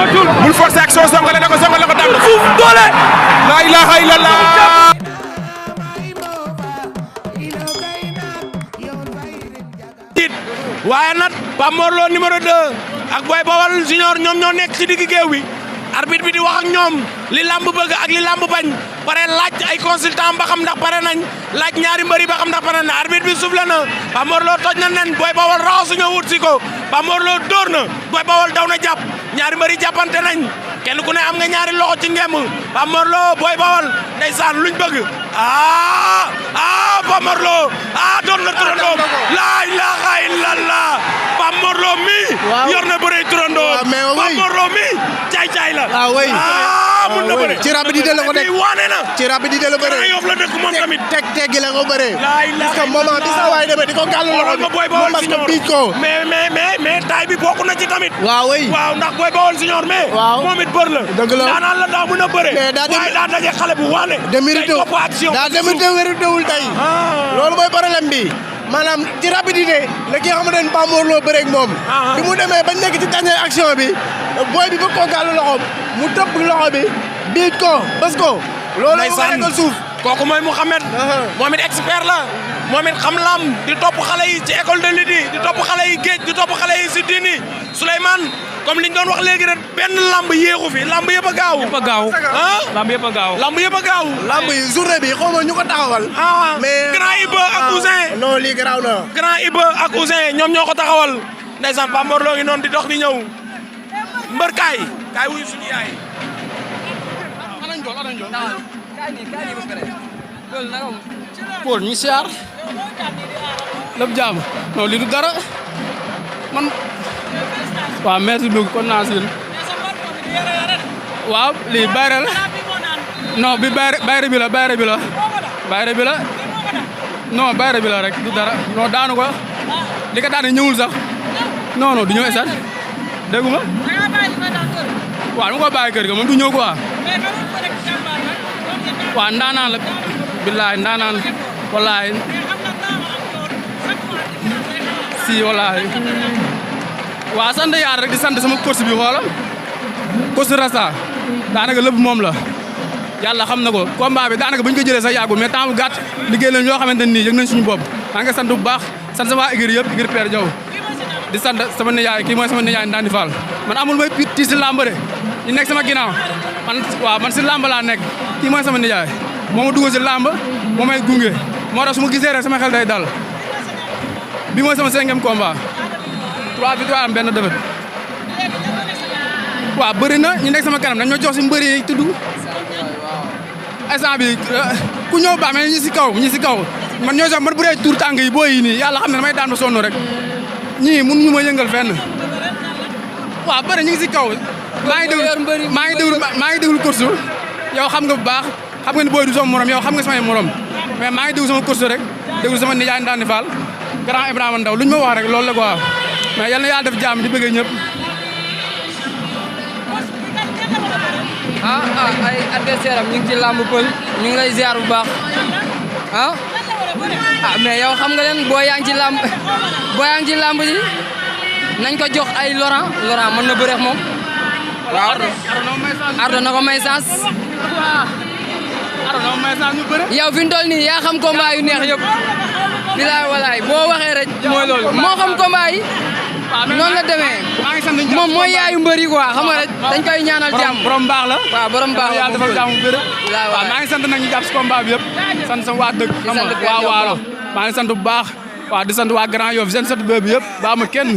bul forcer ak soo songale na ko daan na fuuf doole. la ilaha illallah. waaye nag Pape Mor Lo numéro 2 ak Boy Bawal Junior ñoom ñoo nekk ci digg géew bi arbitre bi di wax ak ñoom li lamb bëgg ak li lamb bañ pare laaj ay consultant ba xam ndax pare nañ laaj ñaari mbëri ba xam ndax pare na arbitre bi soufflé na Pape Mor Lo toj na nen Boy Bawal raxasu ñoo wut si ko Pape Mor Lo dóor na Boy Bawal daw na jàpp ñaari mbëri jàppante nañ kenn ku ne am nga ñaari loxo ci ngemb Pape Mor Lo Boy Bawal ndeysaan luñ bëgg Pape Mor Lo doon na turandoo la ilaha illallah Pape Mor Lo mi yor na bëre turandoo Pape Mor Lo mi caay la mun na bëre ci rapidité la ko def waane na ci rapidité la bëre yof la dëkk moom tamit teggi la ko bëre parce que moment bi sa waay demee di ko gàllu loxo ma Boy Bawal Junior biij ko mais taay bi bokk na ci tamit waaw ndax Boy Bawal Junior mais moom it bër la dëgg la daanaan la daa mën a bëre waaye daa daje xale bu waane daa démérité wérutéwul tey loolu mooy problème bi maanaam ci rapidité la ki nga xamante ne Pape Mor Lo bëre ak moom bi mu demee bañ nekk ci dernière action bi booy bi bëgg koo gàllu loxoom mu tëbb loxo bi biij ko bës ko loolu mu ko suuf kooku mooy Mouhamed moom it expert la moom it xam lam di topp xale yi ci école de lutte di topp xale yi géej di topp xale yi si diini Souleymane comme liñ doon wax léegi rek benn lamb yéexu fi lamb yëpp a gaaw. lamb yëpp a gaaw. lamb yi journée bi xaw ma ñu ko taxawal. mais Grand Iba ak Ouzin. non lii garaaw na. Grand Iba ak Ouzin ñoom ñoo ko taxawal. ndeysaan Pape Mor Lo ngi noonu di dox di ñëw. mbër kaay wuyu suñu yaay. Paul ñu siyaar. lépp jaam non lii du dara man. waaw merci beaucoup kon naa si waaw lii bayre la non bi bayre bi la non bayre bi la rek du dara non daanu ko li ko daane ñëwul sax non du ñëw esat déggu ma waaw dama ko bàyyi kër ga moom du ñëw quoi waaw ndaanaan la billaay ndaanaan wallaay si wallaay waaw sant yàlla rek di sant sama coach bi xoola coach Rasta daanaka lépp moom la yàlla xam na ko combat bi daanaka bu ñu ko jëlee sax yàggul mais temps bu gàtt liggéey nañ ñoo xamante nii yëg nañ suñu bopp maa ngi sant bu baax sant sama écurie yëpp écurie Père Diaw di sant sama nijaay kii mooy sama nijaay Ndandi Fall man amul may ti si làmb de ñu nekk sama ginnaaw man si làmb laa nekk kii mooy sama nijaay moo ma dugg si làmb moo may gunge moo tax su ma gisee rek sama xel day dal bi mooy sama 5e combat 3 victoires am benn défaite waaw bëri na ñu nekk sama kanam dañ ma jox si mbëri yi tudd instant bi ku ñëw baax mais ñi si kaw man ñoo sax man bu dee tuur tànk yi booy yi nii yàlla xam ne damay daan ba sonn rek ñii mun ñu ma yëngal fenn waaw bëri ñu ngi si kaw maa ngi déglu course yow xam nga bu baax xam nga ni booy du sama morom yow xam nga samay morom mais maa ngi déglu sama course rek déglu sama nijaay Ndandi Fall grand Ibrahima Ndaw lu ñu ma wax rek loolu la quoi mais yal na yàlla def jàmm di bëggee ñëpp. ay adversaire am ñu ngi ci làmb pël ñu ngi lay ziar bu baax mais yow xam nga leen boo yaa ngi ci làmb ji nañ ko jox ay Laurent mën na bëreex moom. waaw Ardo na ko may sens. yow fi mu toll nii yaa xam combat yu neex yëpp. bilaay walaay boo waxee rek mooy loolu moo xam combat yi noonu la demee moom mooy yaayu mbëri quoi xam nga rek dañ koy ñaanal jàmm borom baax la waaw borom baax la yàlla defal jàmm bu bëri waaw maa ngi sant nag ñu jàpp si combat bi yëpp sant sama waa dëkk xam nga waa waalo maa ngi sant bu baax waaw di sant waa Grand Yoff seen sant boobu yëpp ba ma kenn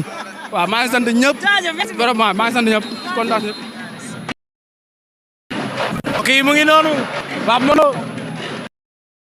waaw maa ngi sant ñëpp vraiment maa ngi sant ñëpp kontaan ñëpp ok mu ngi noonu Pape Mor Lo